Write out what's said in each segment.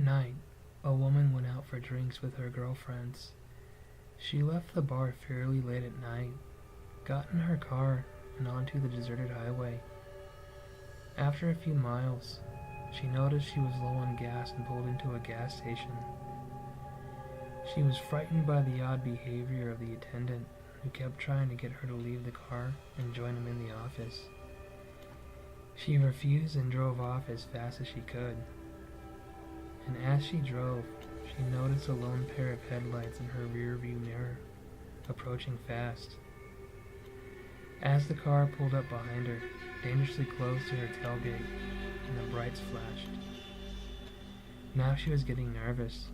One night, a woman went out for drinks with her girlfriends. She left the bar fairly late at night, got in her car, and onto the deserted highway. After a few miles, she noticed she was low on gas and pulled into a gas station. She was frightened by the odd behavior of the attendant, who kept trying to get her to leave the car and join him in the office. She refused and drove off as fast as she could. And as she drove, she noticed a lone pair of headlights in her rear view mirror, approaching fast. As the car pulled up behind her, dangerously close to her tailgate, and the brights flashed. Now she was getting nervous.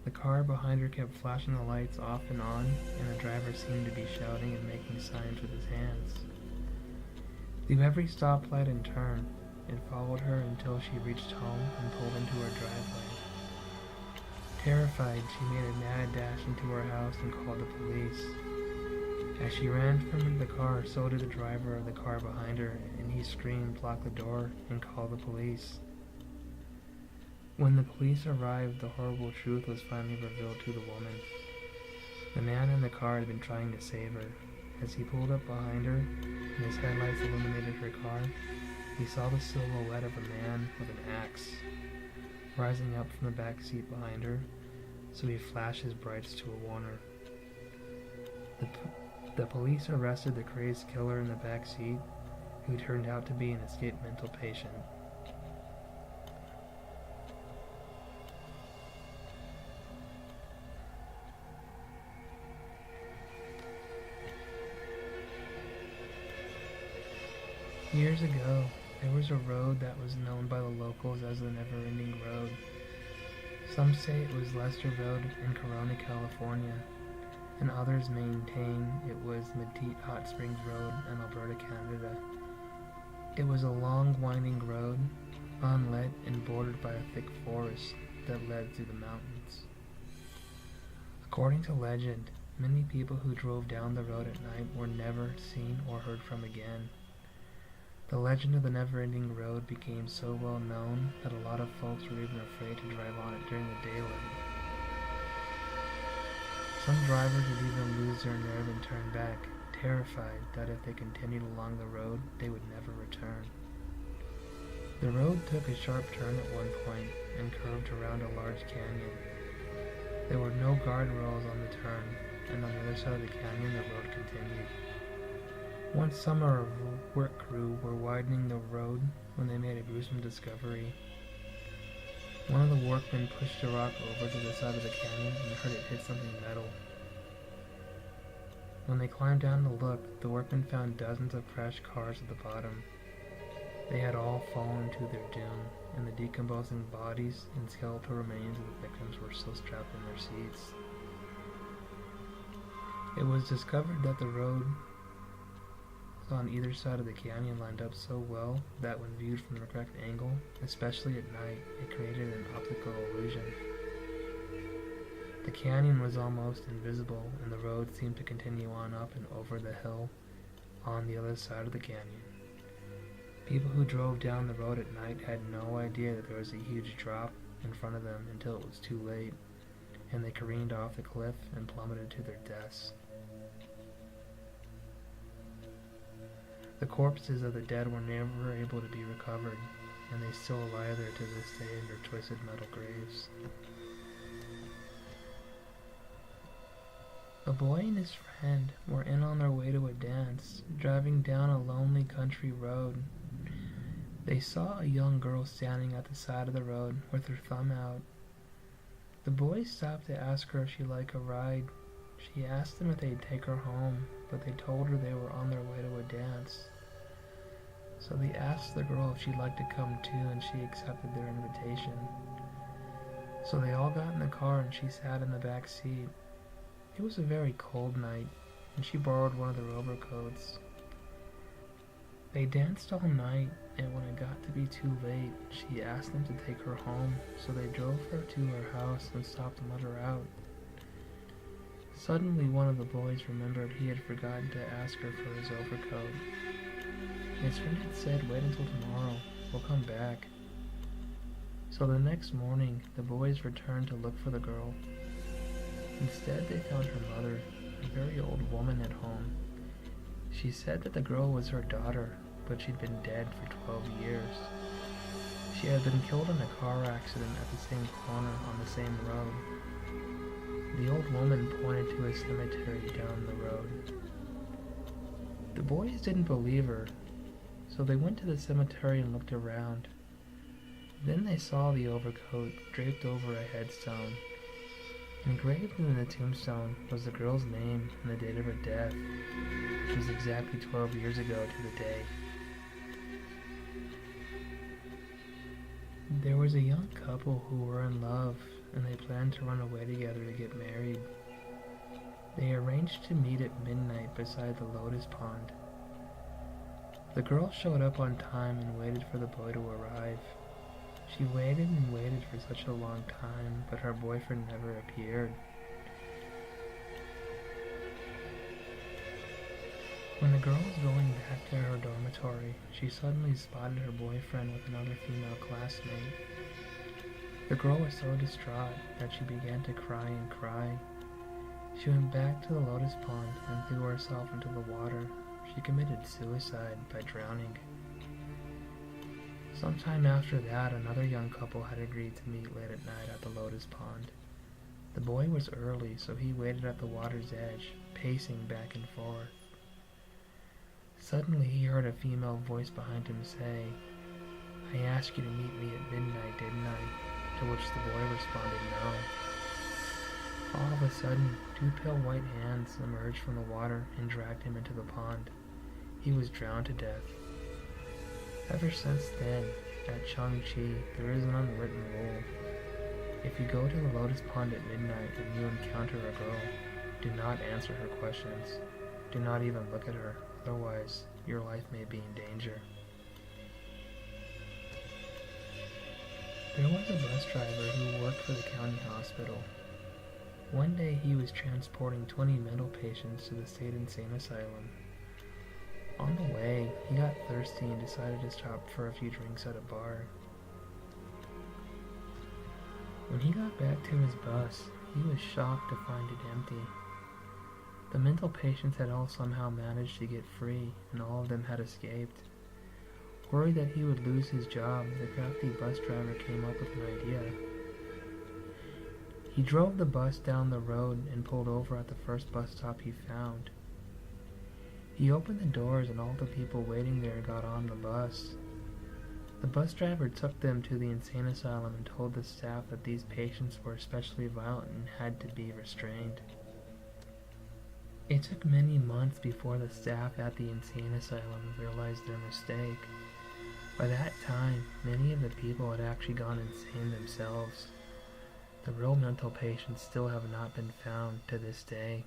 The car behind her kept flashing the lights off and on, and the driver seemed to be shouting and making signs with his hands. Through every stoplight and turn, it followed her until she reached home and pulled into her driveway. Terrified, she made a mad dash into her house and called the police. As she ran from the car, so did the driver of the car behind her, and he screamed, locked the door, and called the police. When the police arrived, the horrible truth was finally revealed to the woman. The man in the car had been trying to save her. As he pulled up behind her, and his headlights illuminated her car, he saw the silhouette of a man with an axe rising up from the back seat behind her, so he flashed his brights to warn her. The police arrested the crazed killer in the back seat, who turned out to be an escaped mental patient. Years ago, there was a road that was known by the locals as the Never-Ending Road. Some say it was Lester Road in Corona, California, and others maintain it was Medete Hot Springs Road in Alberta, Canada. It was a long, winding road, unlit and bordered by a thick forest that led through the mountains. According to legend, many people who drove down the road at night were never seen or heard from again. The legend of the Never-Ending Road became so well known that a lot of folks were even afraid to drive on it during the daylight. Some drivers would even lose their nerve and turn back, terrified that if they continued along the road, they would never return. The road took a sharp turn at one point and curved around a large canyon. There were no guardrails on the turn, and on the other side of the canyon the road continued. One summer, a work crew were widening the road when they made a gruesome discovery. One of the workmen pushed a rock over to the side of the canyon and heard it hit something metal. When they climbed down to look, the workmen found dozens of crashed cars at the bottom. They had all fallen to their doom, and the decomposing bodies and skeletal remains of the victims were still strapped in their seats. It was discovered that the road on either side of the canyon lined up so well that when viewed from the correct angle, especially at night, it created an optical illusion. The canyon was almost invisible, and the road seemed to continue on up and over the hill on the other side of the canyon. People who drove down the road at night had no idea that there was a huge drop in front of them until it was too late, and they careened off the cliff and plummeted to their deaths. The corpses of the dead were never able to be recovered, and they still lie there to this day in their twisted metal graves. A boy and his friend were in on their way to a dance, driving down a lonely country road. They saw a young girl standing at the side of the road with her thumb out. The boy stopped to ask her if she'd like a ride. She asked them if they'd take her home, but they told her they were on their way to a dance. So they asked the girl if she'd like to come too, and she accepted their invitation. So they all got in the car and she sat in the back seat. It was a very cold night, and she borrowed one of their overcoats. They danced all night, and when it got to be too late, she asked them to take her home, so they drove her to her house and stopped and let her out. Suddenly, one of the boys remembered he had forgotten to ask her for his overcoat. His friend had said, "Wait until tomorrow, we'll come back." So So the next morning, the boys returned to look for the girl. Instead, they found her mother, a very old woman, at home. She said that the girl was her daughter, but she'd been dead for 12 years. She had been killed in a car accident at the same corner on the same road. The old woman pointed to a cemetery down the road. The boys didn't believe her, so they went to the cemetery and looked around. Then they saw the overcoat draped over a headstone. Engraved in the tombstone was the girl's name and the date of her death, which was exactly 12 years ago to the day. There was a young couple who were in love, and they planned to run away together to get married. They arranged to meet at midnight beside the lotus pond. The girl showed up on time and waited for the boy to arrive. She waited and waited for such a long time, but her boyfriend never appeared. When the girl was going back to her dormitory, she suddenly spotted her boyfriend with another female classmate. The girl was so distraught that she began to cry and cry. She went back to the lotus pond and threw herself into the water. She committed suicide by drowning. Sometime after that, another young couple had agreed to meet late at night at the lotus pond. The boy was early, so he waited at the water's edge, pacing back and forth. Suddenly he heard a female voice behind him say, "I asked you to meet me at midnight, didn't I?" To which the boy responded, "No." All of a sudden, two pale white hands emerged from the water and dragged him into the pond. He was drowned to death. Ever since then, at Changchi, there is an unwritten rule. If you go to the lotus pond at midnight and you encounter a girl, do not answer her questions. Do not even look at her, otherwise your life may be in danger. There was a bus driver who worked for the county hospital. One day he was transporting 20 mental patients to the state insane asylum. On the way, he got thirsty and decided to stop for a few drinks at a bar. When he got back to his bus, he was shocked to find it empty. The mental patients had all somehow managed to get free, and all of them had escaped. Worried that he would lose his job, the crafty bus driver came up with an idea. He drove the bus down the road and pulled over at the first bus stop he found. He opened the doors and all the people waiting there got on the bus. The bus driver took them to the insane asylum and told the staff that these patients were especially violent and had to be restrained. It took many months before the staff at the insane asylum realized their mistake. By that time, many of the people had actually gone insane themselves. The real mental patients still have not been found to this day.